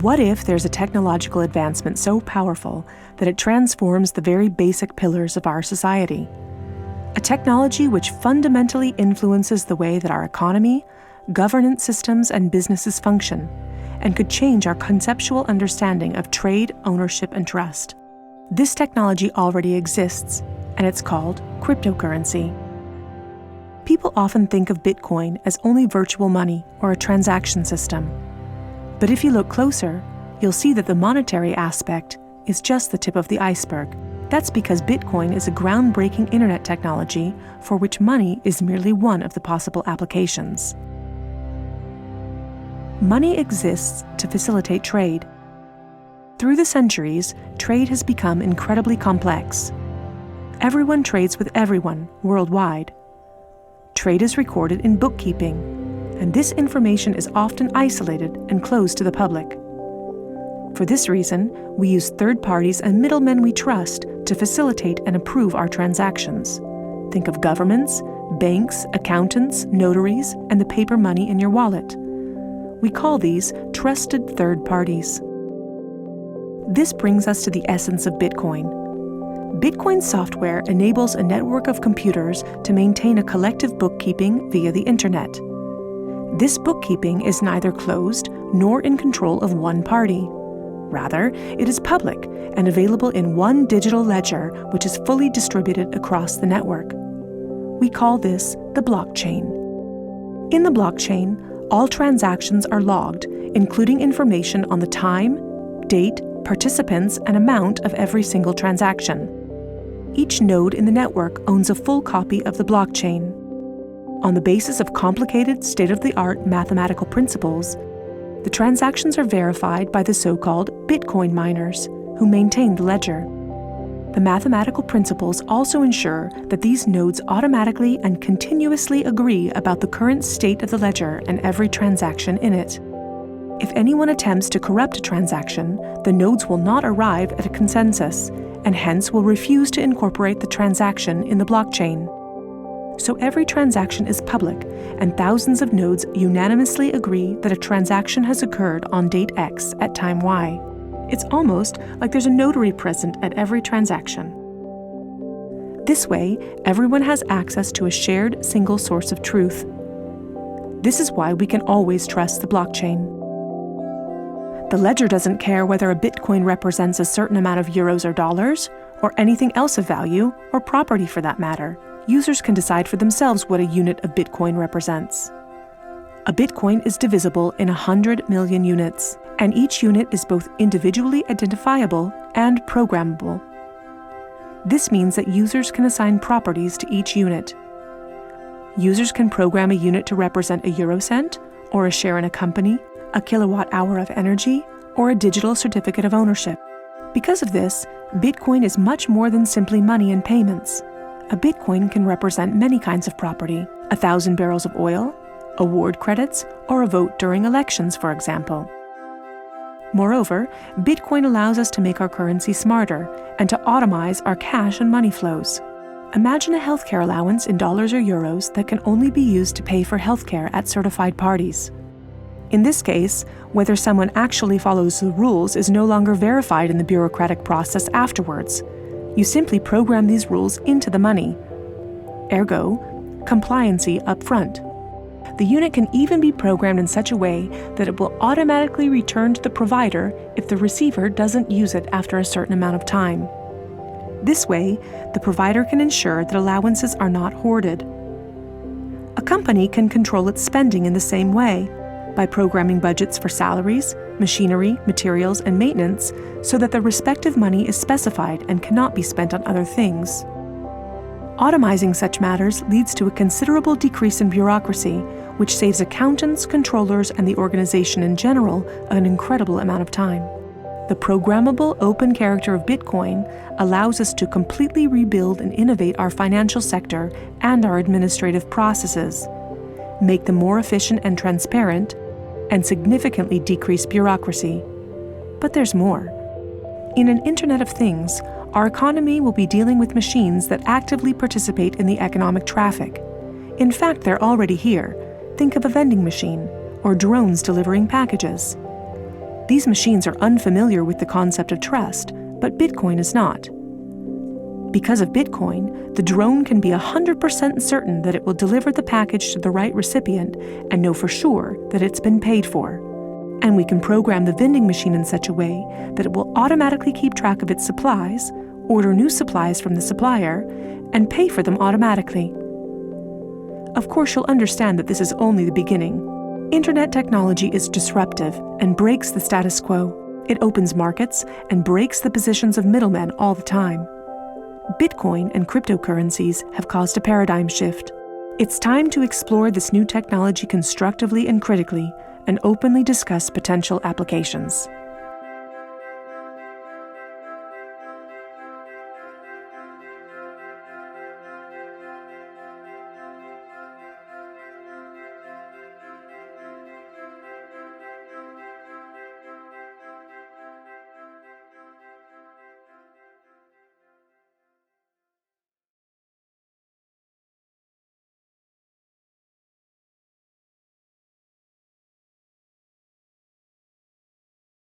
What if there's a technological advancement so powerful that it transforms the very basic pillars of our society? A technology which fundamentally influences the way that our economy, governance systems, and businesses function, and could change our conceptual understanding of trade, ownership, and trust. This technology already exists, and it's called cryptocurrency. People often think of Bitcoin as only virtual money or a transaction system. But if you look closer, you'll see that the monetary aspect is just the tip of the iceberg. That's because Bitcoin is a groundbreaking internet technology for which money is merely one of the possible applications. Money exists to facilitate trade. Through the centuries, trade has become incredibly complex. Everyone trades with everyone worldwide. Trade is recorded in bookkeeping, and this information is often isolated and closed to the public. For this reason, we use third parties and middlemen we trust to facilitate and approve our transactions. Think of governments, banks, accountants, notaries, and the paper money in your wallet. We call these trusted third parties. This brings us to the essence of Bitcoin. Bitcoin software enables a network of computers to maintain a collective bookkeeping via the internet. This bookkeeping is neither closed nor in control of one party. Rather, it is public and available in one digital ledger which is fully distributed across the network. We call this the blockchain. In the blockchain, all transactions are logged, including information on the time, date, participants, and amount of every single transaction. Each node in the network owns a full copy of the blockchain. On the basis of complicated, state-of-the-art mathematical principles, the transactions are verified by the so-called Bitcoin miners, who maintain the ledger. The mathematical principles also ensure that these nodes automatically and continuously agree about the current state of the ledger and every transaction in it. If anyone attempts to corrupt a transaction, the nodes will not arrive at a consensus, and hence will refuse to incorporate the transaction in the blockchain. So every transaction is public, and thousands of nodes unanimously agree that a transaction has occurred on date X at time Y. It's almost like there's a notary present at every transaction. This way, everyone has access to a shared single source of truth. This is why we can always trust the blockchain. The ledger doesn't care whether a Bitcoin represents a certain amount of euros or dollars, or anything else of value, or property for that matter. Users can decide for themselves what a unit of Bitcoin represents. A Bitcoin is divisible in 100 million units, and each unit is both individually identifiable and programmable. This means that users can assign properties to each unit. Users can program a unit to represent a eurocent, or a share in a company, a kilowatt-hour of energy, or a digital certificate of ownership. Because of this, Bitcoin is much more than simply money and payments. A Bitcoin can represent many kinds of property: 1,000 barrels of oil, award credits, or a vote during elections, for example. Moreover, Bitcoin allows us to make our currency smarter and to automize our cash and money flows. Imagine a healthcare allowance in dollars or euros that can only be used to pay for healthcare at certified parties. In this case, whether someone actually follows the rules is no longer verified in the bureaucratic process afterwards. You simply program these rules into the money. Ergo, compliancy up front. The unit can even be programmed in such a way that it will automatically return to the provider if the receiver doesn't use it after a certain amount of time. This way, the provider can ensure that allowances are not hoarded. A company can control its spending in the same way, by programming budgets for salaries, machinery, materials, and maintenance so that the respective money is specified and cannot be spent on other things. Automizing such matters leads to a considerable decrease in bureaucracy, which saves accountants, controllers, and the organization in general an incredible amount of time. The programmable open character of Bitcoin allows us to completely rebuild and innovate our financial sector and our administrative processes, make them more efficient and transparent, and significantly decrease bureaucracy. But there's more. In an Internet of Things, our economy will be dealing with machines that actively participate in the economic traffic. In fact, they're already here. Think of a vending machine, or drones delivering packages. These machines are unfamiliar with the concept of trust, but Bitcoin is not. Because of Bitcoin, the drone can be 100% certain that it will deliver the package to the right recipient and know for sure that it's been paid for. And we can program the vending machine in such a way that it will automatically keep track of its supplies, order new supplies from the supplier, and pay for them automatically. Of course, you'll understand that this is only the beginning. Internet technology is disruptive and breaks the status quo. It opens markets and breaks the positions of middlemen all the time. Bitcoin and cryptocurrencies have caused a paradigm shift. It's time to explore this new technology constructively and critically, and openly discuss potential applications.